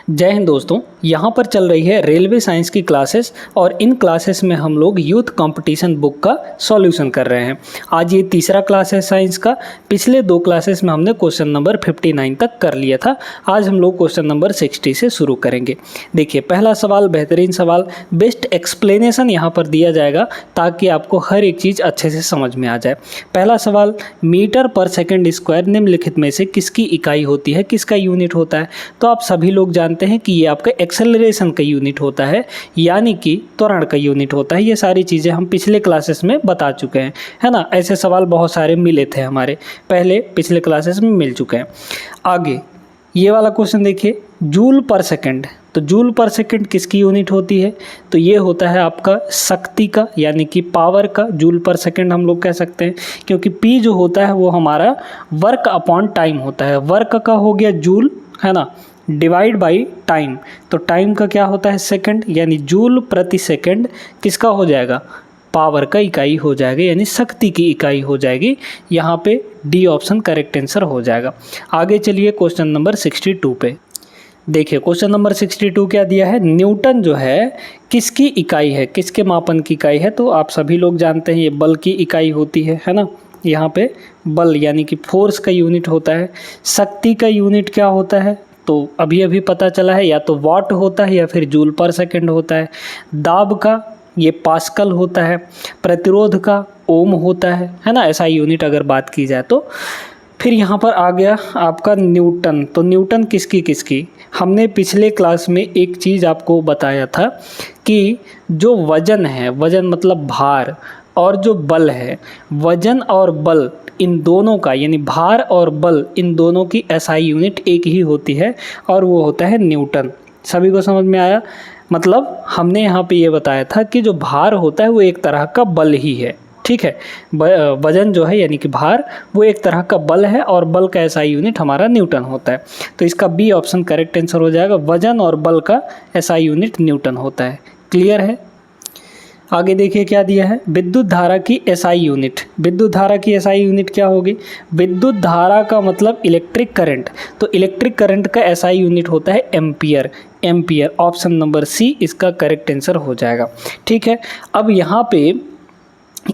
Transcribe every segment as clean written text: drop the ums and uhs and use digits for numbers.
जय हिंद दोस्तों, यहाँ पर चल रही है रेलवे साइंस की क्लासेस और इन क्लासेस में हम लोग यूथ कंपटीशन बुक का सॉल्यूशन कर रहे हैं। आज ये तीसरा क्लास है साइंस का। पिछले दो क्लासेस में हमने क्वेश्चन नंबर 59 तक कर लिया था। आज हम लोग क्वेश्चन नंबर 60 से शुरू करेंगे। देखिए, पहला सवाल बेहतरीन सवाल, बेस्ट एक्सप्लेनेशन यहाँ पर दिया जाएगा ताकि आपको हर एक चीज़ अच्छे से समझ में आ जाए। पहला सवाल, मीटर पर सेकेंड स्क्वायर निम्नलिखित में से किसकी इकाई होती है, किसका यूनिट होता है? तो आप सभी लोग जानते हैं कि ये आपका एक्सेलरेशन का यूनिट होता है, यानी कि त्वरण का यूनिट होता है। ये सारी चीज़ें हम पिछले क्लासेस में बता चुके हैं, है ना। ऐसे सवाल बहुत सारे मिले थे हमारे पहले पिछले क्लासेस में मिल चुके हैं। आगे ये वाला क्वेश्चन देखिए, जूल पर सेकंड। तो जूल पर सेकंड किसकी यूनिट होती है? तो ये होता है आपका शक्ति का, यानी कि पावर का। जूल पर सेकंड हम लोग कह सकते हैं, क्योंकि पी जो होता है वो हमारा वर्क अपॉन टाइम होता है। वर्क का हो गया जूल, है ना, डिवाइड बाई टाइम। तो टाइम का क्या होता है? सेकंड, यानी जूल प्रति सेकंड किसका हो जाएगा? पावर का इकाई हो जाएगा, यानी शक्ति की इकाई हो जाएगी। यहाँ पे डी ऑप्शन करेक्ट आंसर हो जाएगा। आगे चलिए क्वेश्चन नंबर 62 पे। देखिए क्वेश्चन नंबर 62 क्या दिया है? न्यूटन जो है किसकी इकाई है, किसके मापन की इकाई है? तो आप सभी लोग जानते हैं ये बल की इकाई होती है ना। यहाँ पे बल यानी कि फोर्स का यूनिट होता है। शक्ति का यूनिट क्या होता है? तो अभी अभी पता चला है, या तो वाट होता है या फिर जूल पर सेकंड होता है। दाब का ये पास्कल होता है। प्रतिरोध का ओम होता है ना, ऐसा यूनिट अगर बात की जाए तो। फिर यहाँ पर आ गया आपका न्यूटन। तो न्यूटन किसकी? हमने पिछले क्लास में एक चीज़ आपको बताया था कि जो वजन है, वजन मतलब भार, और जो बल है, वजन और बल इन दोनों का, यानी भार और बल इन दोनों की एसआई यूनिट एक ही होती है और वो होता है न्यूटन। सभी को समझ में आया? मतलब हमने यहाँ पे ये बताया था कि जो भार होता है वो एक तरह का बल ही है, ठीक है। वजन जो है यानी कि भार, वो एक तरह का बल है और बल का एसआई यूनिट हमारा न्यूटन होता है। तो इसका बी ऑप्शन करेक्ट आंसर हो जाएगा। वजन और बल का एसआई यूनिट न्यूटन होता है। क्लियर है? आगे देखिए क्या दिया है, विद्युत धारा की एसआई यूनिट। विद्युत धारा की एसआई यूनिट क्या होगी? विद्युत धारा का मतलब इलेक्ट्रिक करंट। तो इलेक्ट्रिक करंट का एसआई यूनिट होता है ampere. Ampere option number C इसका करेक्ट आंसर हो जाएगा, ठीक है। अब यहाँ पे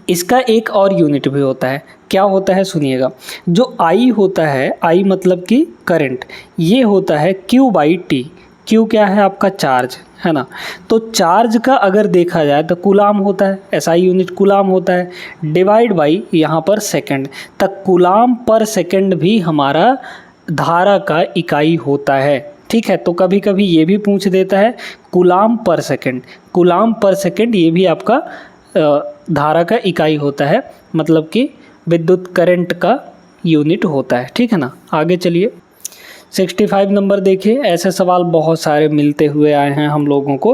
इसका एक और यूनिट भी होता है। क्या होता है? सुनिएगा। जो आई होता है, आई मतलब कि करंट, ये होता है क्यू बाई टी। क्यू क्या है? आपका चार्ज, है ना। तो चार्ज का अगर देखा जाए तो कूलाम होता है, एसआई यूनिट कूलाम होता है, डिवाइड बाई यहाँ पर सेकंड। तक कूलाम पर सेकंड भी हमारा धारा का इकाई होता है, ठीक है। तो कभी कभी ये भी पूछ देता है कूलाम पर सेकंड। कूलाम पर सेकंड ये भी आपका धारा का इकाई होता है, मतलब कि विद्युत करंट का यूनिट होता है, ठीक है ना। आगे चलिए 65 नंबर देखिए। ऐसे सवाल बहुत सारे मिलते हुए आए हैं हम लोगों को,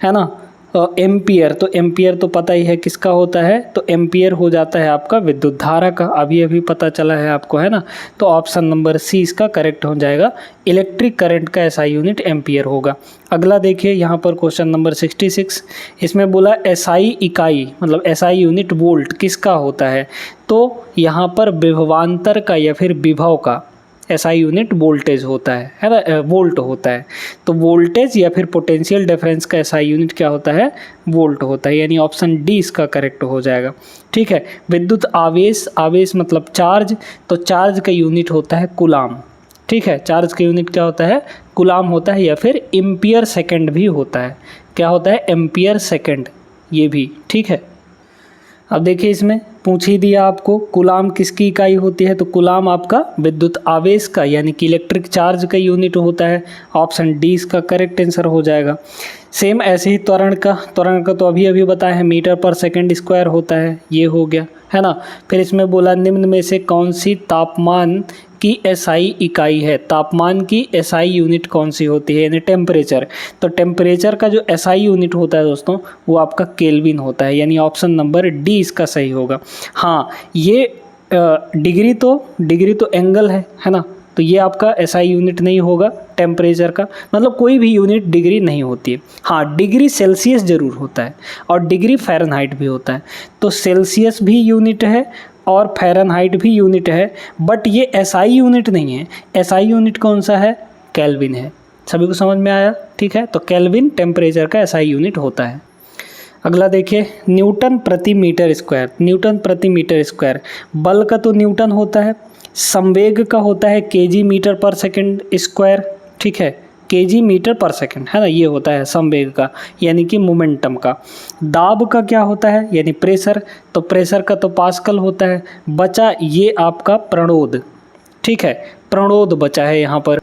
है ना। एम्पियर, तो एम्पियर तो पता ही है किसका होता है। तो एम्पियर हो जाता है आपका विद्युत धारा का, अभी अभी पता चला है आपको, है ना। तो ऑप्शन नंबर सी इसका करेक्ट हो जाएगा। इलेक्ट्रिक करंट का एसआई यूनिट एम्पियर होगा। अगला देखिए यहाँ पर क्वेश्चन नंबर 66। इसमें बोला एसआई इकाई मतलब एसआई यूनिट वोल्ट किसका होता है? तो यहाँ पर विभवांतर का या फिर विभव का एसआई यूनिट वोल्टेज होता है ना, वोल्ट होता है। तो वोल्टेज या फिर पोटेंशियल डिफरेंस का एसआई यूनिट क्या होता है? वोल्ट होता है, यानी ऑप्शन डी इसका करेक्ट हो जाएगा, ठीक है। विद्युत आवेश, आवेश मतलब चार्ज, तो चार्ज का यूनिट होता है कूलाम, ठीक है। चार्ज का यूनिट क्या होता है? कूलाम होता है, या फिर एम्पियर सेकंड भी होता है। क्या होता है? एम्पियर सेकंड, ये भी, ठीक है। अब देखिए इसमें पूछ ही दिया आपको कूलाम किसकी इकाई होती है। तो कूलाम आपका विद्युत आवेश का यानी कि इलेक्ट्रिक चार्ज का यूनिट होता है। ऑप्शन डी इसका करेक्ट आंसर हो जाएगा। सेम ऐसे ही त्वरण का तो अभी अभी बताया है, मीटर पर सेकंड स्क्वायर होता है, ये हो गया, है ना। फिर इसमें बोला निम्न में से कौन सी तापमान की एसआई इकाई है? तापमान की एसआई यूनिट कौन सी होती है, यानी टेम्परेचर। तो टेम्परेचर का जो एसआई यूनिट होता है दोस्तों, वो आपका केल्विन होता है, यानी ऑप्शन नंबर डी इसका सही होगा। हाँ, ये डिग्री तो एंगल है ना। तो ये आपका एसआई यूनिट नहीं होगा टेम्परेचर का, मतलब कोई भी यूनिट डिग्री नहीं होती है। हाँ, डिग्री सेल्सियस ज़रूर होता है और डिग्री फ़ारेनहाइट भी होता है। तो सेल्सियस भी यूनिट है और फ़ारेनहाइट भी यूनिट है, बट ये एसआई यूनिट नहीं है। एसआई यूनिट कौन सा है? केल्विन है। सभी को समझ में आया? ठीक है, तो केल्विन टेम्परेचर का SI यूनिट होता है। अगला देखिए, न्यूटन प्रति मीटर स्क्वायर। न्यूटन प्रति मीटर स्क्वायर, बल का तो न्यूटन होता है, संवेग का होता है केजी मीटर पर सेकंड स्क्वायर। ठीक है, केजी मीटर पर सेकंड है ना, ये होता है संवेग का यानी कि मोमेंटम का। दाब का क्या होता है यानी प्रेशर, तो प्रेशर का तो पास्कल होता है। बचा ये आपका प्रणोद। ठीक है, प्रणोद बचा है यहाँ पर।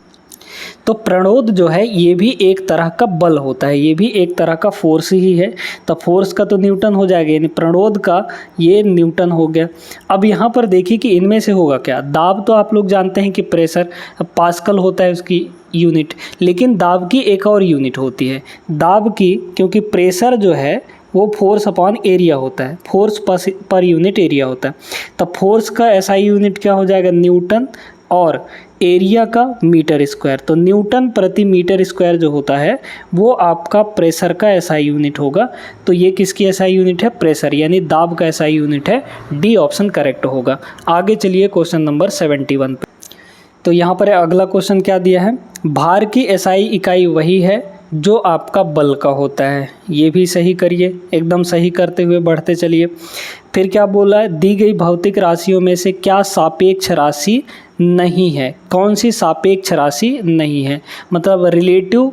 तो प्रणोद जो है ये भी एक तरह का बल होता है, ये भी एक तरह का फोर्स ही है। तो फोर्स का तो न्यूटन हो जाएगा, यानी प्रणोद का ये न्यूटन हो गया। अब यहाँ पर देखिए कि इनमें से होगा क्या। दाब तो आप लोग जानते हैं कि प्रेशर पास्कल होता है उसकी यूनिट, लेकिन दाब की एक और यूनिट होती है। दाब की, क्योंकि प्रेशर जो है वो फोर्स अपॉन एरिया होता है, फोर्स पर यूनिट एरिया होता है। तो फोर्स का SI यूनिट क्या हो जाएगा, न्यूटन, और एरिया का मीटर स्क्वायर। तो न्यूटन प्रति मीटर स्क्वायर जो होता है वो आपका प्रेशर का SI यूनिट होगा। तो ये किसकी SI यूनिट है, प्रेशर यानी दाब का SI यूनिट है। डी ऑप्शन करेक्ट होगा। आगे चलिए क्वेश्चन नंबर 71 पे। तो यहाँ पर अगला क्वेश्चन क्या दिया है, भार की SI इकाई वही है जो आपका बल का होता है। ये भी सही करिए, एकदम सही करते हुए बढ़ते चलिए। फिर क्या बोला है, दी गई भौतिक राशियों में से क्या सापेक्ष राशि नहीं है। कौन सी सापेक्ष राशि नहीं है, मतलब रिलेटिव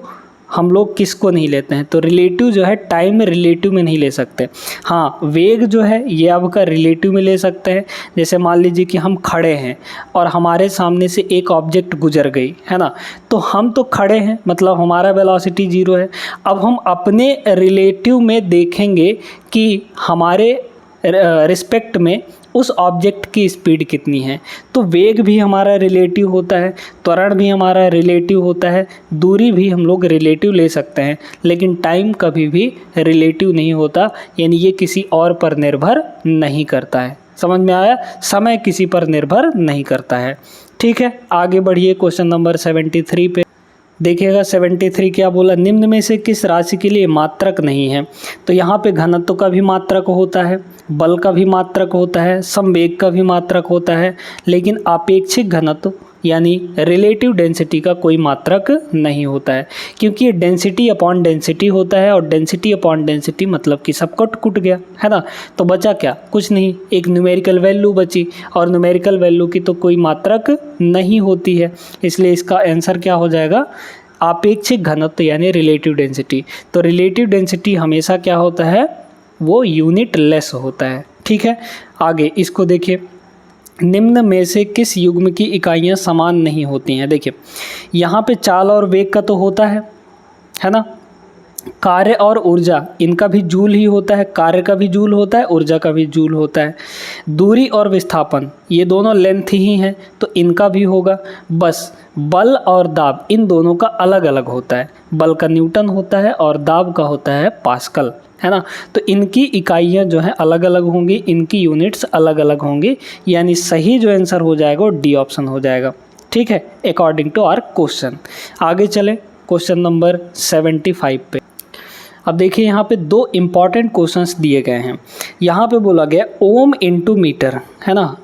हम लोग किसको नहीं लेते हैं, तो रिलेटिव जो है टाइम में रिलेटिव में नहीं ले सकते। हाँ, वेग जो है ये आपका रिलेटिव में ले सकते हैं। जैसे मान लीजिए कि हम खड़े हैं और हमारे सामने से एक ऑब्जेक्ट गुजर गई है ना, तो हम तो खड़े हैं, मतलब हमारा वेलोसिटी 0 है। अब हम अपने रिलेटिव में देखेंगे कि हमारे रिस्पेक्ट में उस ऑब्जेक्ट की स्पीड कितनी है। तो वेग भी हमारा रिलेटिव होता है, त्वरण भी हमारा रिलेटिव होता है, दूरी भी हम लोग रिलेटिव ले सकते हैं, लेकिन टाइम कभी भी रिलेटिव नहीं होता, यानी ये किसी और पर निर्भर नहीं करता है। समझ में आया, समय किसी पर निर्भर नहीं करता है। ठीक है, आगे बढ़िए क्वेश्चन नंबर 73 पे देखिएगा। 73 क्या बोला, निम्न में से किस राशि के लिए मात्रक नहीं है। तो यहाँ पे घनत्व का भी मात्रक होता है, बल का भी मात्रक होता है, संवेग का भी मात्रक होता है, लेकिन आपेक्षिक घनत्व यानी रिलेटिव डेंसिटी का कोई मात्रक नहीं होता है, क्योंकि ये डेंसिटी अपॉन डेंसिटी होता है, और डेंसिटी अपॉन डेंसिटी मतलब कि सब कट गया है ना। तो बचा क्या, कुछ नहीं, एक न्यूमेरिकल वैल्यू बची, और न्यूमेरिकल वैल्यू की तो कोई मात्रक नहीं होती है, इसलिए इसका आंसर क्या हो जाएगा, आपेक्षिक घनत्व यानी रिलेटिव डेंसिटी। तो रिलेटिव डेंसिटी हमेशा क्या होता है, वो यूनिट लेस होता है। ठीक है, आगे इसको देखिए, निम्न में से किस युग्म की इकाइयाँ समान नहीं होती हैं। देखिए यहाँ पे चाल और वेग का तो होता है ना, कार्य और ऊर्जा इनका भी जूल ही होता है, कार्य का भी जूल होता है, ऊर्जा का भी जूल होता है। दूरी और विस्थापन ये दोनों लेंथ ही हैं, तो इनका भी होगा। बस बल और दाब इन दोनों का अलग अलग होता है, बल का न्यूटन होता है और दाब का होता है पास्कल, है ना। तो इनकी इकाइयाँ जो हैं अलग अलग होंगी, इनकी यूनिट्स अलग अलग होंगी, यानी सही जो आंसर हो जाएगा वो डी ऑप्शन हो जाएगा। ठीक है, अकॉर्डिंग टू आवर क्वेश्चन। आगे चले क्वेश्चन नंबर 75 पे। अब देखिए यहाँ पे दो इम्पॉर्टेंट क्वेश्चंस दिए गए हैं। यहाँ पे बोला गया ओम इंटू मीटर, है ना,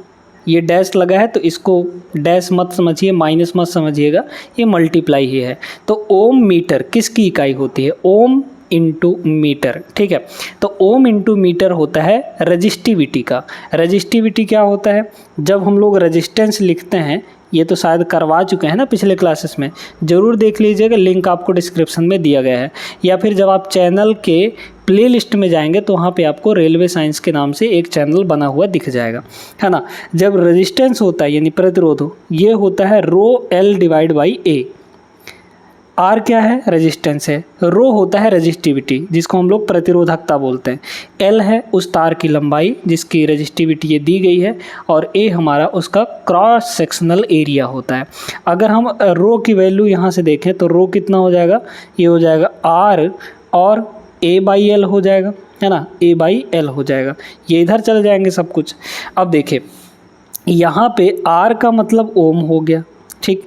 ये डैश लगा है तो इसको डैश मत समझिए, माइनस मत समझिएगा, ये मल्टीप्लाई ही है। तो ओम मीटर किसकी इकाई होती है, ओम इंटू मीटर। ठीक है, तो ओम इंटू मीटर होता है रजिस्टिविटी का। रजिस्टिविटी क्या होता है, जब हम लोग रजिस्टेंस लिखते हैं, ये तो शायद करवा चुके हैं ना पिछले क्लासेस में, ज़रूर देख लीजिएगा, लिंक आपको डिस्क्रिप्शन में दिया गया है, या फिर जब आप चैनल के प्लेलिस्ट में जाएंगे तो वहाँ पे आपको रेलवे साइंस के नाम से एक चैनल बना हुआ दिख जाएगा, है ना। जब रेजिस्टेंस होता है यानी प्रतिरोध, ये होता है rho L divide by A. R क्या है, रेजिस्टेंस है, रो होता है रेजिस्टिविटी जिसको हम लोग प्रतिरोधकता बोलते हैं, एल है उस तार की लंबाई जिसकी रेजिस्टिविटी ये दी गई है, और ए हमारा उसका क्रॉस सेक्शनल एरिया होता है। अगर हम रो की वैल्यू यहाँ से देखें तो रो कितना हो जाएगा, ये हो जाएगा आर और ए बाई एल हो जाएगा, है ना, ए बाई एल हो जाएगा, ये इधर चले जाएंगे सब कुछ। अब देखिए यहाँ पे आर का मतलब ओम हो गया, ठीक,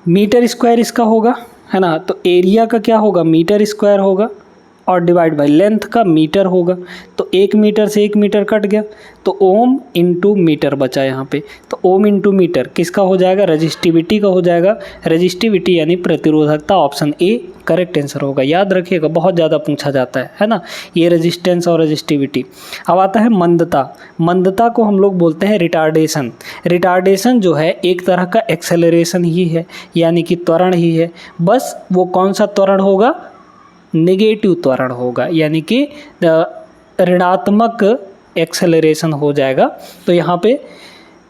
मीटर स्क्वायर इसका होगा, है ना, तो एरिया का क्या होगा, मीटर स्क्वायर होगा, और डिवाइड बाई लेंथ का मीटर होगा, तो 1 मीटर से 1 मीटर कट गया, तो ओम इंटू मीटर बचा यहाँ पे। तो ओम इंटू मीटर किसका हो जाएगा, रजिस्टिविटी का हो जाएगा। रजिस्टिविटी यानी प्रतिरोधकता, ऑप्शन ए करेक्ट आंसर होगा। याद रखिएगा, बहुत ज़्यादा पूछा जाता है ना, ये रेजिस्टेंस और रजिस्टिविटी। अब आता है मंदता। मंदता को हम लोग बोलते हैं रिटार्डेशन। रिटार्डेशन जो है एक तरह का एक्सेलरेशन ही है, यानी कि त्वरण ही है, बस वो कौन सा त्वरण होगा, नेगेटिव त्वरण होगा, यानी कि ऋणात्मक एक्सेलरेशन हो जाएगा। तो यहाँ पे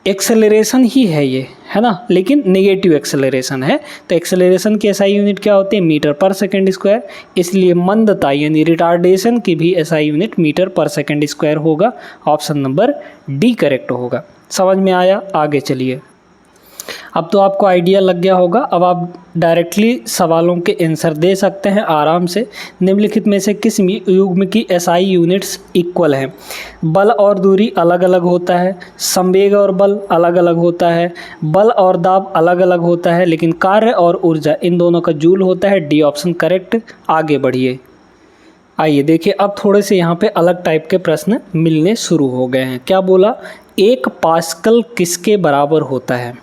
एक्सेलरेशन ही है ये, है ना, लेकिन नेगेटिव एक्सेलरेशन है। तो एक्सेलरेशन की एसआई यूनिट क्या होती है, मीटर पर सेकंड स्क्वायर, इसलिए मंदता यानी रिटार्डेशन की भी एसआई यूनिट मीटर पर सेकंड स्क्वायर होगा। ऑप्शन नंबर डी करेक्ट होगा। समझ में आया, आगे चलिए। अब तो आपको आइडिया लग गया होगा, अब आप डायरेक्टली सवालों के आंसर दे सकते हैं आराम से। निम्नलिखित में से किस युग्म की एसआई यूनिट्स इक्वल हैं। बल और दूरी अलग अलग होता है, संवेग और बल अलग अलग होता है, बल और दाब अलग अलग होता है, लेकिन कार्य और ऊर्जा इन दोनों का जूल होता है। D option correct. आगे बढ़िए। आइए देखिए, अब थोड़े से यहाँ पे अलग टाइप के प्रश्न मिलने शुरू हो गए हैं। क्या बोला, 1 पास्कल किसके बराबर होता है,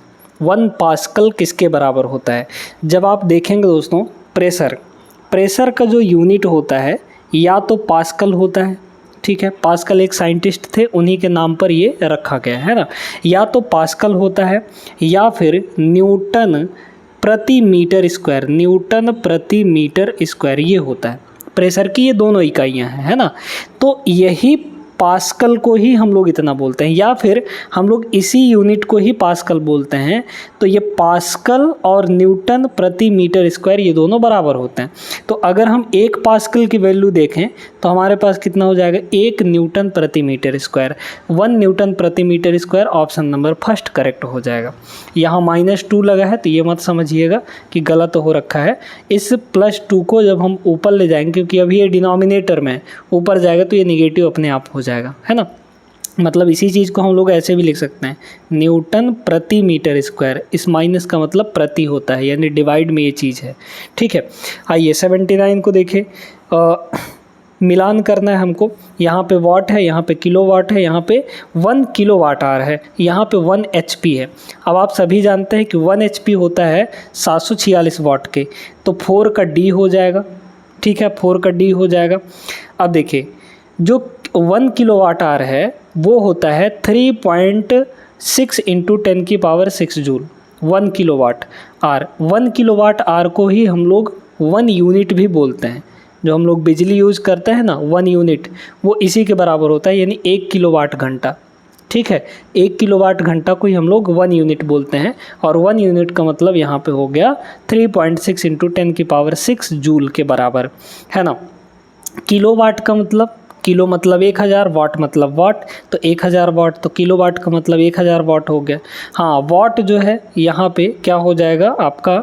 1 पास्कल किसके बराबर होता है। जब आप देखेंगे दोस्तों, प्रेशर का जो यूनिट होता है या तो पास्कल होता है, ठीक है, पास्कल एक साइंटिस्ट थे, उन्हीं के नाम पर ये रखा गया है ना, या तो पास्कल होता है या फिर न्यूटन प्रति मीटर स्क्वायर, न्यूटन प्रति मीटर स्क्वायर ये होता है। प्रेशर की ये दोनों इकाइयाँ हैं, है ना। तो यही पास्कल को ही हम लोग इतना बोलते हैं, या फिर हम लोग इसी यूनिट को ही पास्कल बोलते हैं। तो ये पास्कल और न्यूटन प्रति मीटर स्क्वायर ये दोनों बराबर होते हैं। तो अगर हम 1 पास्कल की वैल्यू देखें तो हमारे पास कितना हो जाएगा, 1 न्यूटन प्रति मीटर स्क्वायर, 1 न्यूटन प्रति metre square. Option number first correct हो जाएगा। यहाँ -2 लगा है तो ये मत समझिएगा कि गलत हो रखा है। इस +2 को जब हम ऊपर ले जाएंगे, क्योंकि अभी ये डिनोमिनेटर में ऊपर जाएगा तो ये निगेटिव अपने आप हो जाएगा, है ना। मतलब इसी चीज़ को हम लोग ऐसे भी लिख सकते हैं, न्यूटन प्रति मीटर स्क्वायर। इस माइनस का मतलब प्रति होता है, यानी डिवाइड में ये चीज़ है, ठीक है। आइए 79 को देखें, मिलान करना है हमको। यहाँ पे वाट है, यहाँ पे किलोवाट है, यहाँ पे 1 किलोवाट आवर है, यहाँ पे 1 HP है। अब आप सभी जानते हैं कि 1 HP होता है 746 वाट के, तो 4 का D हो जाएगा, ठीक है, 4 का D हो जाएगा। अब देखिए, जो 1 किलोवाट आवर है वो होता है 3.6 × 10⁻6 joule 1 kilowatt hour. 1 kilowatt hour को ही हम लोग 1 यूनिट भी बोलते हैं। जो हम लोग बिजली यूज़ करते हैं ना, 1 यूनिट, वो इसी के बराबर होता है, यानी 1 किलोवाट घंटा, ठीक है। 1 किलोवाट घंटा को ही हम लोग 1 यूनिट बोलते हैं, और 1 यूनिट का मतलब यहाँ पे हो गया 3.6 × 10⁻6 जूल के बराबर, है ना। किलोवाट का मतलब, किलो मतलब 1000, वाट मतलब वाट, तो 1000 वाट, तो किलोवाट का मतलब 1000 वाट हो गया। हाँ, वाट जो है यहाँ पे क्या हो जाएगा आपका,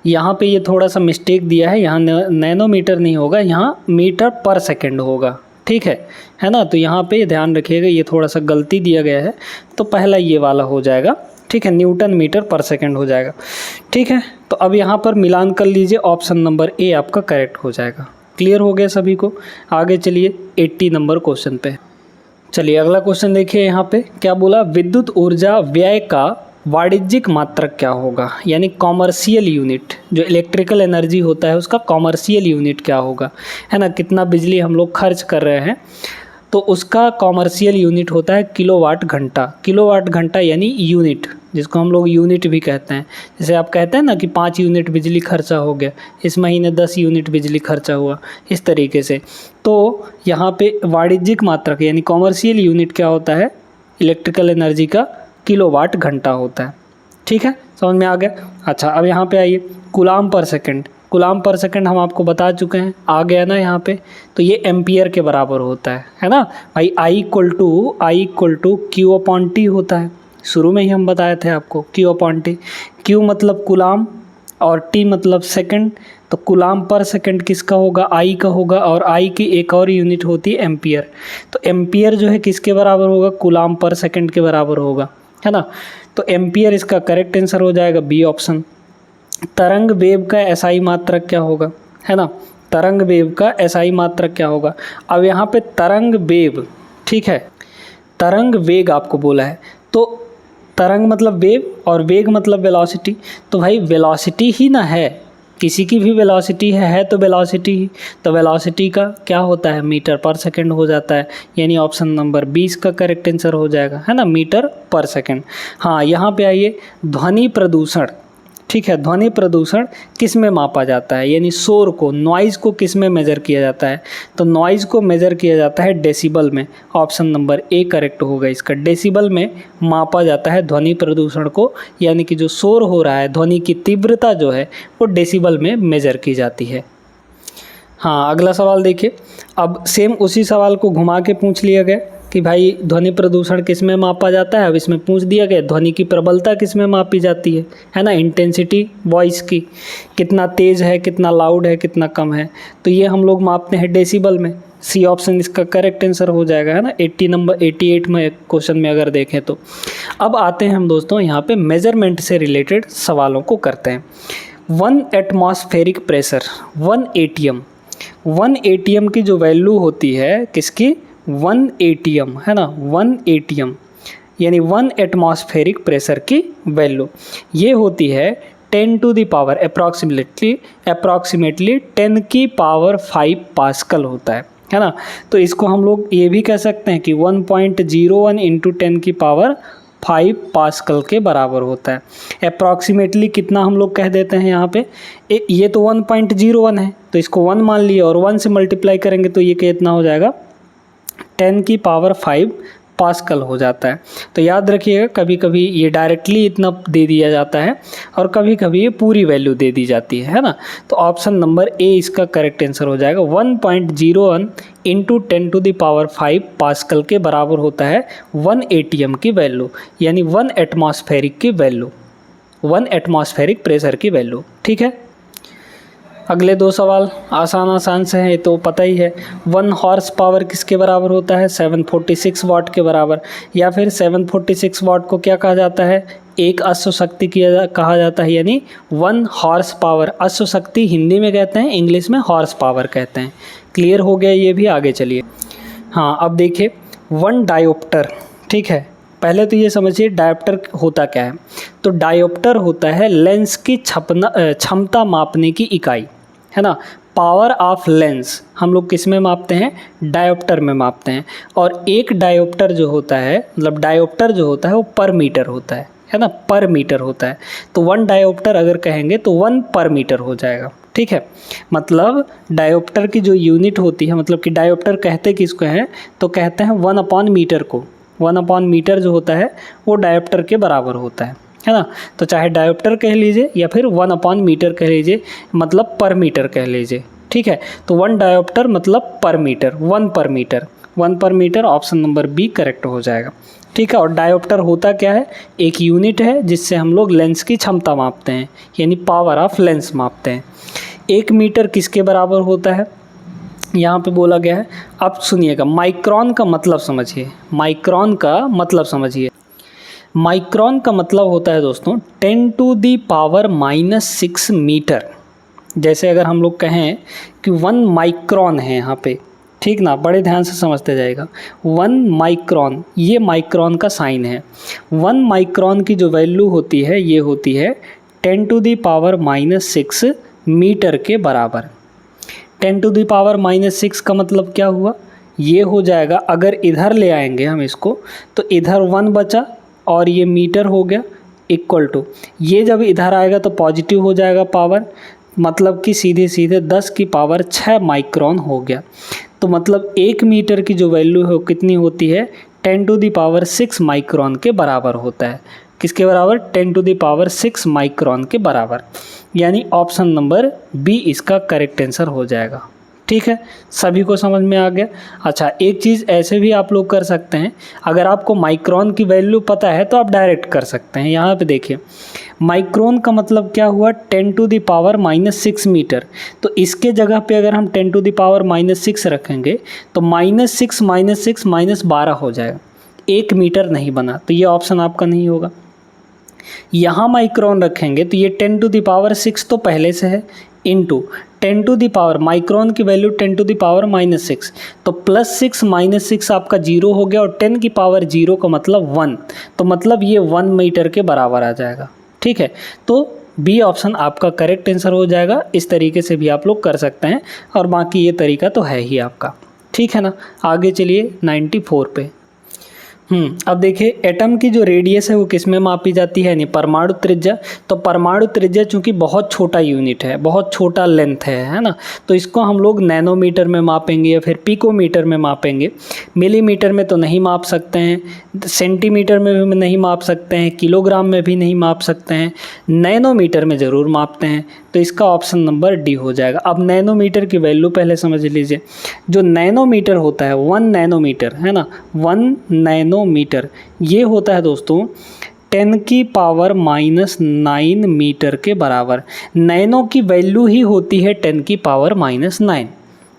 यहाँ पे ये थोड़ा सा मिस्टेक दिया है, यहाँ नैनोमीटर नहीं होगा, यहाँ मीटर पर सेकंड होगा, ठीक है ना। तो यहाँ पे ध्यान रखिएगा, ये थोड़ा सा गलती दिया गया है, तो पहला ये वाला हो जाएगा, ठीक है, न्यूटन मीटर पर सेकंड हो जाएगा, ठीक है। तो अब यहाँ पर मिलान कर लीजिए, ऑप्शन नंबर ए आपका करेक्ट हो जाएगा। क्लियर हो गया सभी को। आगे चलिए 80 नंबर क्वेश्चन पे। चलिए अगला क्वेश्चन देखिए, यहाँ पे क्या बोला, विद्युत ऊर्जा व्यय का वाणिज्यिक मात्रक क्या होगा, यानी कॉमर्शियल यूनिट। जो इलेक्ट्रिकल एनर्जी होता है उसका कॉमर्शियल यूनिट क्या होगा, है ना, कितना बिजली हम लोग खर्च कर रहे हैं, तो उसका कॉमर्शियल यूनिट होता है किलोवाट घंटा। किलोवाट घंटा यानी यूनिट, जिसको हम लोग यूनिट भी कहते हैं। जैसे आप कहते हैं ना कि 5 यूनिट बिजली खर्चा हो गया, इस महीने 10 यूनिट बिजली खर्चा हुआ, इस तरीके से। तो यहाँ पे वाणिज्यिक मात्रक यानी कॉमर्शियल यूनिट क्या होता है, इलेक्ट्रिकल एनर्जी का किलोवाट घंटा होता है, ठीक है, समझ में आ गया। अच्छा, अब यहाँ पे आइए, कूलाम पर सेकंड। कूलाम पर सेकंड हम आपको बता चुके हैं, आ गया ना यहाँ पे, तो ये एम्पियर के बराबर होता है ना भाई। I = Q/T होता है, शुरू में ही हम बताए थे आपको, Q/T। Q मतलब कूलाम और T मतलब सेकंड, तो कूलाम पर सेकंड किसका होगा, I का होगा, और I की एक और यूनिट होती है एम्पियर। तो एम्पियर जो है किसके बराबर होगा, कूलाम पर सेकंड के बराबर होगा, है ना। तो एम्पियर इसका करेक्ट आंसर हो जाएगा, बी ऑप्शन। तरंग वेव का एसआई मात्रक क्या होगा, है ना, तरंग वेव का SI मात्रक क्या होगा। अब यहाँ पे तरंग वेव, ठीक है, तरंग वेग आपको बोला है, तो तरंग मतलब वेव और वेग मतलब वेलोसिटी, तो भाई वेलोसिटी ही ना है, किसी की भी वेलोसिटी है तो वेलोसिटी ही, तो वेलोसिटी का क्या होता है, मीटर पर सेकंड हो जाता है, यानी ऑप्शन नंबर 20 का करेक्ट आंसर हो जाएगा, है ना, मीटर पर सेकंड। हाँ, यहाँ पे आइए, ध्वनि प्रदूषण, ठीक है, ध्वनि प्रदूषण किस में मापा जाता है, यानी शोर को, नॉइज़ को किस में मेजर किया जाता है, तो नॉइज़ को मेजर किया जाता है डेसिबल में, ऑप्शन नंबर ए करेक्ट होगा इसका। डेसिबल में मापा जाता है ध्वनि प्रदूषण को, यानी कि जो शोर हो रहा है, ध्वनि की तीव्रता जो है वो डेसिबल में मेजर की जाती है। हाँ, अगला सवाल देखिए, अब सेम उसी सवाल को घुमा के पूछ लिया गया कि भाई ध्वनि प्रदूषण किस में मापा जाता है। अब इसमें पूछ दिया गया ध्वनि की प्रबलता किस में मापी जाती है ना, इंटेंसिटी वॉइस की, कितना तेज़ है, कितना लाउड है, कितना कम है, तो ये हम लोग मापते हैं डेसिबल में। सी ऑप्शन इसका करेक्ट आंसर हो जाएगा, है ना, 88 में क्वेश्चन में अगर देखें तो। अब आते हैं हम दोस्तों यहाँ पे मेजरमेंट से रिलेटेड सवालों को करते हैं। 1 एटमॉस्फेरिक प्रेशर 1 ATM, 1 ATM की जो वैल्यू होती है किसकी, 1 ATM, है ना, 1 ATM यानी 1 एटमॉस्फेरिक प्रेशर की वैल्यू ये होती है 10 टू द पावर अप्रॉक्सीमेटली 10 की पावर 5 पास्कल होता है ना। तो इसको हम लोग ये भी कह सकते हैं कि 1.01 इंटू 10 की पावर 5 पास्कल के बराबर होता है। अप्रॉक्सीमेटली कितना हम लोग कह देते हैं यहाँ पे, ये तो 1.01 है तो इसको 1 मान लिया और 1 से मल्टीप्लाई करेंगे तो ये कितना हो जाएगा, 10 की पावर 5 पास्कल हो जाता है। तो याद रखिएगा, कभी कभी ये डायरेक्टली इतना दे दिया जाता है और कभी कभी ये पूरी वैल्यू दे दी जाती है ना। तो ऑप्शन नंबर ए इसका करेक्ट आंसर हो जाएगा। 1.01 into 10 to the power 5 pascal के बराबर होता है 1 ATM की वैल्यू, यानी 1 एटमॉस्फेरिक की वैल्यू, 1 एटमॉस्फेरिक प्रेशर की वैल्यू। ठीक है, अगले दो सवाल आसान से हैं, तो पता ही है। 1 हॉर्स पावर किसके बराबर होता है, 746 वाट के बराबर, या फिर 746 वाट को क्या कहा जाता है, एक अश्व शक्ति कहा जाता है, यानी 1 हॉर्स पावर। अश्व शक्ति हिंदी में कहते हैं, इंग्लिश में हॉर्स पावर कहते हैं। क्लियर हो गया ये भी, आगे चलिए। हाँ, अब देखिए 1 डायोप्टर, ठीक है, पहले तो ये समझिए डायोप्टर होता क्या है। तो डायोप्टर होता है लेंस की क्षमता मापने की इकाई, है ना। पावर ऑफ लेंस हम लोग किस में मापते हैं, डायोप्टर में मापते हैं। और एक डायोप्टर जो होता है, मतलब डायोप्टर जो होता है वो पर मीटर होता है ना, पर मीटर होता है। तो 1 डायोप्टर अगर कहेंगे तो 1 पर मीटर हो जाएगा। ठीक है, मतलब डायोप्टर की जो यूनिट होती है, मतलब कि डायोप्टर कहते किसको हैं, तो कहते हैं 1/मीटर को। 1/मीटर जो होता है वो डायोप्टर के बराबर होता है ना। तो चाहे डायोप्टर कह लीजिए या फिर 1/मीटर कह लीजिए, मतलब पर मीटर कह लीजिए। ठीक है, तो 1 डायोप्टर मतलब पर मीटर, 1 पर मीटर, 1 पर metre, option number B correct हो जाएगा। ठीक है, और डायोप्टर होता क्या है, एक यूनिट है जिससे हम लोग लेंस की क्षमता मापते हैं, यानी पावर ऑफ लेंस मापते हैं। 1 मीटर किसके बराबर होता है, यहाँ पे बोला गया है। अब सुनिएगा, माइक्रोन का मतलब समझिए, माइक्रोन का मतलब समझिए। माइक्रोन का मतलब होता है दोस्तों 10 टू दी पावर -6 मीटर। जैसे अगर हम लोग कहें कि 1 माइक्रोन है यहाँ पे, ठीक ना, बड़े ध्यान से समझते जाएगा। 1 माइक्रोन, ये माइक्रोन का साइन है। 1 माइक्रोन की जो वैल्यू होती है ये होती है 10 टू दी पावर -6 मीटर के बराबर। 10 टू दी पावर -6 का मतलब क्या हुआ, ये हो जाएगा, अगर इधर ले आएंगे हम इसको तो इधर 1 बचा और ये मीटर हो गया, इक्वल टू, ये जब इधर आएगा तो पॉजिटिव हो जाएगा पावर, मतलब कि सीधे सीधे 10 की पावर 6 माइक्रोन हो गया। तो मतलब 1 मीटर की जो वैल्यू है वो कितनी होती है, 10 टू दी पावर 6 माइक्रोन के बराबर होता है। किसके बराबर, 10 टू दी पावर 6 माइक्रोन के बराबर, यानी ऑप्शन नंबर बी इसका करेक्ट आंसर हो जाएगा। ठीक है, सभी को समझ में आ गया। अच्छा, एक चीज़ ऐसे भी आप लोग कर सकते हैं, अगर आपको माइक्रोन की वैल्यू पता है तो आप डायरेक्ट कर सकते हैं। यहाँ पे देखिए, माइक्रोन का मतलब क्या हुआ, 10 टू दी पावर -6 मीटर। तो इसके जगह पे अगर हम 10 टू दी पावर -6 रखेंगे तो -6 -6 -12 हो जाएगा, 1 मीटर नहीं बना, तो ये ऑप्शन आपका नहीं होगा। यहाँ माइक्रोन रखेंगे तो ये 10 टू दी पावर 6 तो पहले से है, into 10 to the power, micron की वैल्यू 10 टू द पावर -6, तो +6 -6 आपका 0 हो गया, और 10 की पावर 0 का मतलब 1, तो मतलब ये 1 मीटर के बराबर आ जाएगा। ठीक है, तो बी ऑप्शन आपका करेक्ट आंसर हो जाएगा। इस तरीके से भी आप लोग कर सकते हैं, और बाकी ये तरीका तो है ही आपका। ठीक है ना, आगे चलिए 94 पे। अब देखिए एटम की जो रेडियस है वो किस में मापी जाती है, यानी परमाणु त्रिज्या। तो परमाणु त्रिज्या चूंकि बहुत छोटा यूनिट है, बहुत छोटा लेंथ है ना, तो इसको हम लोग नैनोमीटर में मापेंगे या फिर पिकोमीटर में मापेंगे। मिलीमीटर में तो नहीं माप सकते हैं, सेंटीमीटर में भी नहीं माप सकते हैं, किलोग्राम में भी नहीं माप सकते हैं, नैनोमीटर में ज़रूर मापते हैं, तो इसका ऑप्शन नंबर डी हो जाएगा। अब नैनोमीटर की वैल्यू पहले समझ लीजिए। जो नैनोमीटर होता है, 1 नैनोमीटर है ना, 1 नैनोमीटर ये होता है दोस्तों 10 की पावर -9 मीटर के बराबर। नैनो की वैल्यू ही होती है 10 की पावर -9।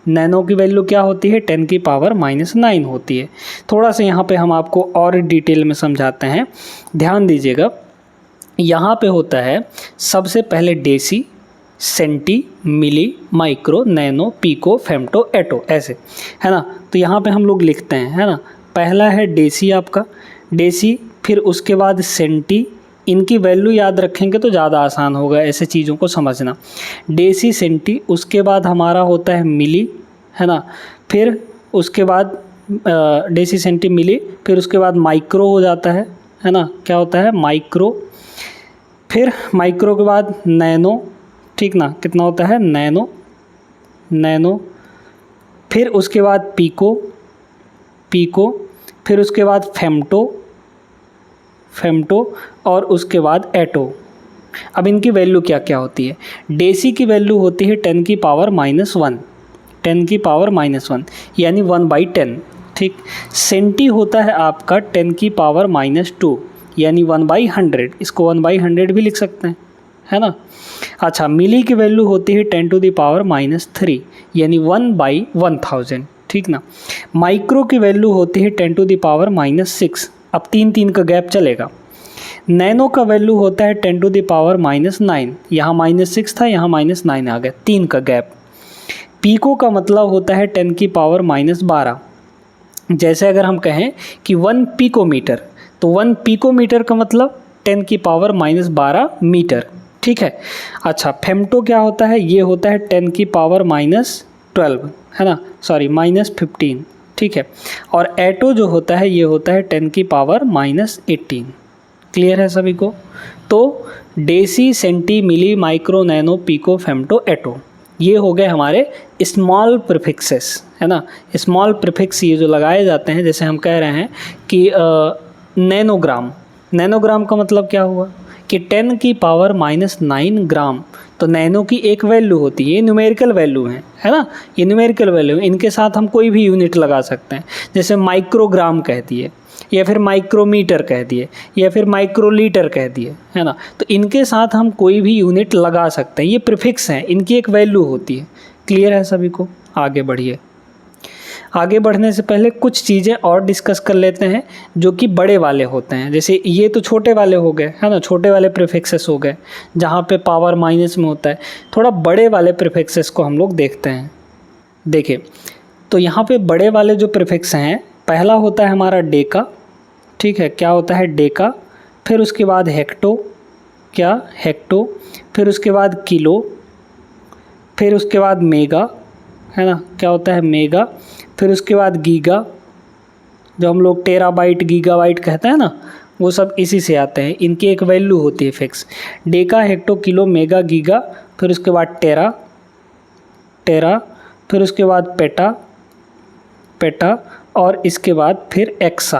नैनो की वैल्यू क्या होती है, 10 की पावर -9 होती है। थोड़ा सा यहाँ पे हम आपको और डिटेल में समझाते हैं, ध्यान दीजिएगा। यहाँ पे होता है सबसे पहले डेसी, सेंटी, मिली, माइक्रो, नैनो, पिको, फेम्टो, एटो, ऐसे है ना। तो यहाँ पे हम लोग लिखते हैं, है ना। पहला है डेसी आपका, डेसी, फिर उसके बाद सेंटी, इनकी वैल्यू याद रखेंगे तो ज़्यादा आसान होगा ऐसे चीज़ों को समझना। डेसी, सेंटी, उसके बाद हमारा होता है मिली, है ना। फिर उसके बाद डेसी, सेंटी, मिली, फिर उसके बाद माइक्रो हो जाता है ना। क्या होता है, माइक्रो। फिर माइक्रो के बाद नैनो, ठीक ना, कितना होता है, नैनो, नैनो। फिर उसके बाद पिको, पिको, फिर उसके बाद फेम्टो, फेम्टो, और उसके बाद एटो। अब इनकी वैल्यू क्या क्या होती है। डेसी की वैल्यू होती है 10 की पावर -1, 10 की पावर -1 यानी 1/10। ठीक। सेंटी होता है आपका 10 की पावर -2 यानी 1/100, इसको 1/100 भी लिख सकते हैं, है ना। अच्छा, मिली की वैल्यू होती है 10 टू द पावर -3 यानी 1/1000, ठीक ना। माइक्रो की वैल्यू होती है 10 टू द पावर -6, अब 3 का गैप चलेगा। नैनो का वैल्यू होता है 10 टू द पावर -9, यहाँ -6 था, यहाँ -9 आ गया, 3 का गैप। पिको का मतलब होता है 10 की पावर -12। जैसे अगर हम कहें कि 1 पिकोमीटर, तो 1 पिकोमीटर का मतलब 10 की पावर -12 मीटर, ठीक है। अच्छा, फेम्टो क्या होता है, ये होता है 10 की पावर -12, है ना, सॉरी -15, ठीक है। और एटो जो होता है ये होता है 10 की पावर -18। क्लियर है सभी को। तो डेसी, सेंटी, मिली, माइक्रो, नैनो, पिको, फेम्टो, एटो, ये हो गए हमारे स्मॉल प्रीफिक्सेस, है ना। स्मॉल प्रीफिक्स ये जो लगाए जाते हैं, जैसे हम कह रहे हैं कि नैनोग्राम, नैनोग्राम का मतलब क्या हुआ कि 10 की पावर -9 ग्राम, तो नैनो की एक वैल्यू होती है, ये न्यूमेरिकल वैल्यू है ना, ये न्यूमेरिकल वैल्यू, इनके साथ हम कोई भी यूनिट लगा सकते हैं। जैसे माइक्रोग्राम कह दिए, या फिर माइक्रोमीटर कह दिए, या फिर माइक्रोलीटर कह दिए, है ना। तो इनके साथ हम कोई भी यूनिट लगा सकते हैं, ये प्रीफिक्स हैं, इनकी एक वैल्यू होती है। क्लियर है सभी को। आगे बढ़िए। आगे बढ़ने से पहले कुछ चीज़ें और डिस्कस कर लेते हैं जो कि बड़े वाले होते हैं। जैसे ये तो छोटे वाले हो गए, है ना, छोटे वाले प्रीफिक्सेस हो गए जहाँ पे पावर माइनस में होता है। थोड़ा बड़े वाले प्रीफिक्सेस को हम लोग देखते हैं। देखिए, तो यहाँ पे बड़े वाले जो प्रीफिक्स हैं, पहला होता है हमारा डेका, ठीक है, क्या होता है, डेका। फिर उसके बाद हेक्टो, क्या, हेक्टो। फिर उसके बाद किलो। फिर उसके बाद मेगा, है ना, क्या होता है, मेगा। फिर उसके बाद गीगा, जो हम लोग टेराबाइट, गीगाबाइट कहते हैं ना, वो सब इसी से आते हैं। इनकी एक वैल्यू होती है fix, Deka, hecto, kilo, mega, giga. फिर उसके बाद टेरा, टेरा। फिर उसके बाद पेटा, पेटा। और इसके बाद फिर एक्सा,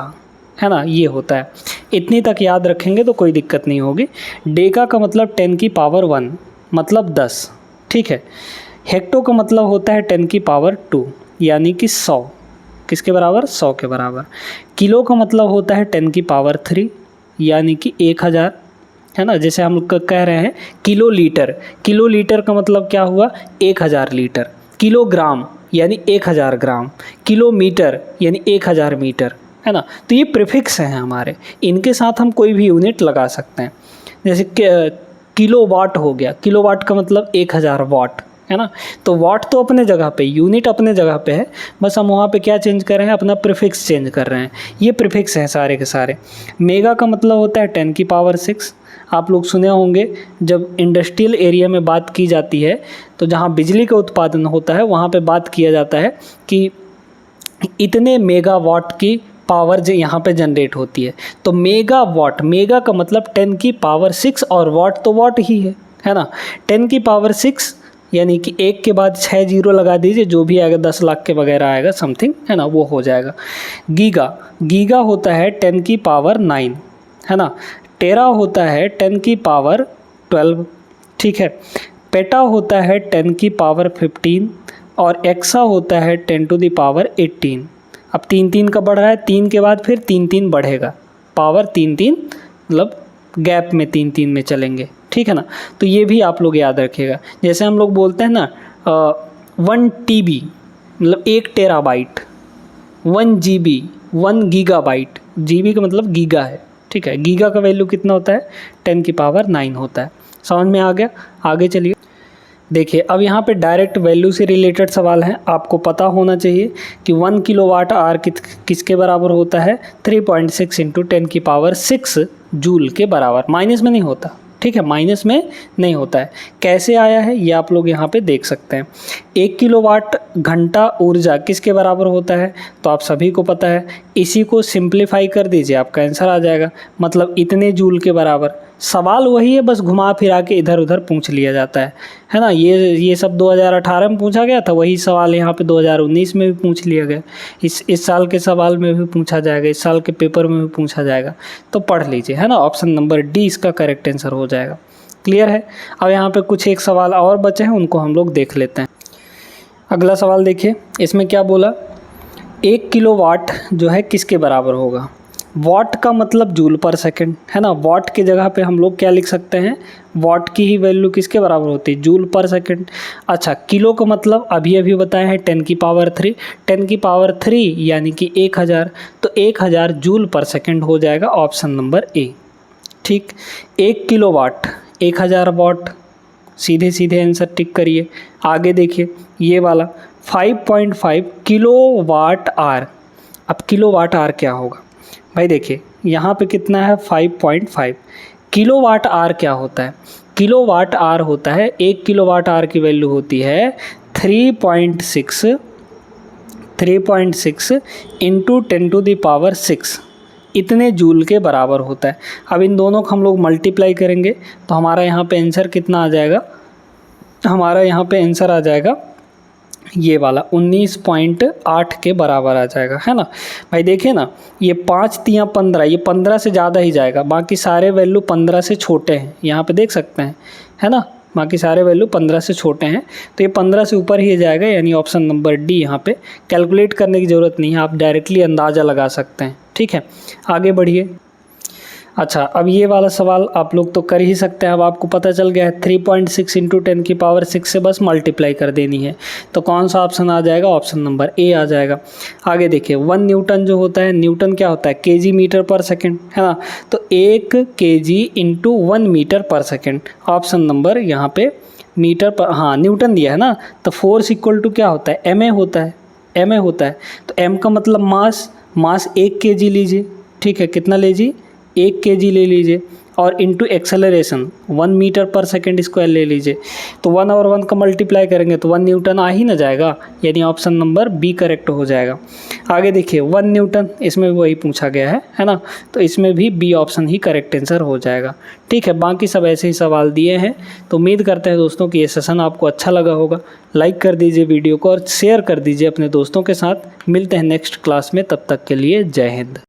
है ना, ये होता है। इतनी तक याद रखेंगे तो कोई दिक्कत नहीं होगी। डेका का मतलब 10 की पावर 1 मतलब 10, ठीक है। हेक्टो का मतलब होता है 10 की पावर 2 यानी कि 100, किसके बराबर, 100 के बराबर। किलो का मतलब होता है 10 की पावर 3 यानी कि 1000, है ना। जैसे हम लोग कह रहे हैं किलो लीटर, किलो लीटर का मतलब क्या हुआ, 1000 लीटर। किलोग्राम यानी 1000 ग्राम। किलोमीटर यानी 1000 मीटर, है ना। तो ये प्रीफिक्स हैं हमारे, इनके साथ हम कोई भी यूनिट लगा सकते हैं। जैसे किलो वाट हो गया, किलो वाट का मतलब 1000 वाट, है ना। तो वाट तो अपने जगह पे, यूनिट अपने जगह पे है, बस हम वहाँ पे क्या चेंज कर रहे हैं, अपना प्रीफिक्स चेंज कर रहे हैं। ये प्रीफिक्स हैं सारे के सारे। मेगा का मतलब होता है 10 की पावर 6। आप लोग सुने होंगे जब इंडस्ट्रियल एरिया में बात की जाती है तो जहाँ बिजली का उत्पादन होता है वहाँ पे बात किया जाता है कि इतने मेगावाट की पावर जो यहाँ पे जनरेट होती है। तो मेगावाट, मेगा का मतलब 10 की पावर 6 और वाट तो वाट ही है ना। 10 की पावर 6 यानी कि 1 के बाद 6 जीरो लगा दीजिए, जो भी आएगा 10 लाख के वगैरह आएगा समथिंग, है ना, वो हो जाएगा। गीगा, गीगा होता है 10 की पावर 9, है ना। टेरा होता है 10 की पावर 12, ठीक है। पेटा होता है 10 की पावर 15 और एक्सा होता है 10 टू द पावर 18। अब 3 का बढ़ रहा है, 3 के बाद फिर 3 बढ़ेगा, पावर 3 मतलब गैप में 3 में चलेंगे, ठीक है ना। तो ये भी आप लोग याद रखिएगा। जैसे हम लोग बोलते हैं ना 1 TB मतलब 1 टेराबाइट, 1 GB 1 गीगाबाइट, GB का मतलब गीगा है, ठीक है। गीगा का वैल्यू कितना होता है, 10 की पावर 9 होता है। समझ में आ गया। आगे चलिए देखिए, अब यहाँ पे डायरेक्ट वैल्यू से रिलेटेड सवाल है। आपको पता होना चाहिए कि 1 किलोवाट आवर किसके बराबर होता है, 3.6 इंटू 10 की पावर 6 जूल के बराबर। माइनस में नहीं होता, ठीक है, माइनस में नहीं होता है। कैसे आया है ये आप लोग यहाँ पे देख सकते हैं। 1 किलोवाट घंटा ऊर्जा किसके बराबर होता है, तो आप सभी को पता है। इसी को सिंप्लीफाई कर दीजिए, आपका आंसर आ जाएगा, मतलब इतने जूल के बराबर। सवाल वही है, बस घुमा फिरा के इधर उधर पूछ लिया जाता है ना। ये सब 2018 में पूछा गया था, वही सवाल यहाँ पे 2019 में भी पूछ लिया गया। इस साल के सवाल में भी पूछा जाएगा, इस साल के पेपर में भी पूछा जाएगा, तो पढ़ लीजिए, है ना। ऑप्शन नंबर डी इसका करेक्ट आंसर हो जाएगा। क्लियर है। अब यहाँ पे कुछ एक सवाल और बचे हैं, उनको हम लोग देख लेते हैं। अगला सवाल देखिए, इसमें क्या बोला, 1 किलोवाट जो है किसके बराबर होगा। वाट का मतलब जूल पर सेकंड, है ना। वाट की जगह पे हम लोग क्या लिख सकते हैं, वाट की ही वैल्यू किसके बराबर होती है, जूल पर सेकंड। अच्छा, किलो का मतलब अभी अभी बताया है 10 की पावर 3, 10 की पावर 3 यानी कि 1000, तो 1000 जूल पर सेकंड हो जाएगा, ऑप्शन नंबर ए, ठीक। 1 किलोवाट 1000 वाट, सीधे सीधे आंसर टिक करिए। आगे देखिए ये वाला 5.5 किलोवाट आवर। अब किलोवाट आवर क्या होगा भाई, देखिए यहाँ पे कितना है 5.5। किलोवाट आवर क्या होता है, किलोवाट आवर होता है 1 किलोवाट आवर की वैल्यू होती है 3.6 इंटू 10 टू द पावर 6, इतने जूल के बराबर होता है। अब इन दोनों को हम लोग मल्टीप्लाई करेंगे तो हमारा यहाँ पे आंसर कितना आ जाएगा, हमारा यहाँ पे आंसर आ जाएगा ये वाला 19.8 के बराबर आ जाएगा, है ना। भाई देखिए ना, ये 5 तियाँ 15, ये 15 से ज़्यादा ही जाएगा, बाकी सारे वैल्यू 15 से छोटे हैं, यहाँ पे देख सकते हैं, है ना। बाकी सारे वैल्यू 15 से छोटे हैं, तो ये 15 से ऊपर ही जाएगा, यानी ऑप्शन नंबर डी। यहाँ पे कैलकुलेट करने की ज़रूरत नहीं है, आप डायरेक्टली अंदाज़ा लगा सकते हैं, ठीक है। आगे बढ़िए। अच्छा, अब ये वाला सवाल आप लोग तो कर ही सकते हैं। अब आपको पता चल गया है 3.6 इंटू 10 की पावर 6 से बस मल्टीप्लाई कर देनी है, तो कौन सा ऑप्शन आ जाएगा, ऑप्शन नंबर ए आ जाएगा। आगे देखिए 1 न्यूटन जो होता है, न्यूटन क्या होता है, केजी मीटर पर सेकंड, है ना। तो 1 kg इंटू 1 मीटर पर सेकंड, ऑप्शन नंबर यहाँ पे मीटर पर, हाँ न्यूटन दिया है ना। तो फोर्स इक्वल टू क्या होता है, एम ए होता है, एम ए होता है। तो एम का मतलब मास 1 kg लीजिए, ठीक है, कितना लीजिए 1 kg ले लीजिए, और इंटू एक्सेलरेशन 1 मीटर पर सेकंड स्क्वायर ले लीजिए। तो 1 और 1 का मल्टीप्लाई करेंगे तो 1 न्यूटन आ ही ना जाएगा, यानी ऑप्शन नंबर बी करेक्ट हो जाएगा। आगे देखिए 1 न्यूटन, इसमें भी वही पूछा गया है ना, तो इसमें भी बी ऑप्शन ही करेक्ट आंसर हो जाएगा, ठीक है। बाकी सब ऐसे ही सवाल दिए हैं। तो उम्मीद करते हैं दोस्तों कि ये सेशन आपको अच्छा लगा होगा। लाइक कर दीजिए वीडियो को और शेयर कर दीजिए अपने दोस्तों के साथ। मिलते हैं नेक्स्ट क्लास में, तब तक के लिए जय हिंद।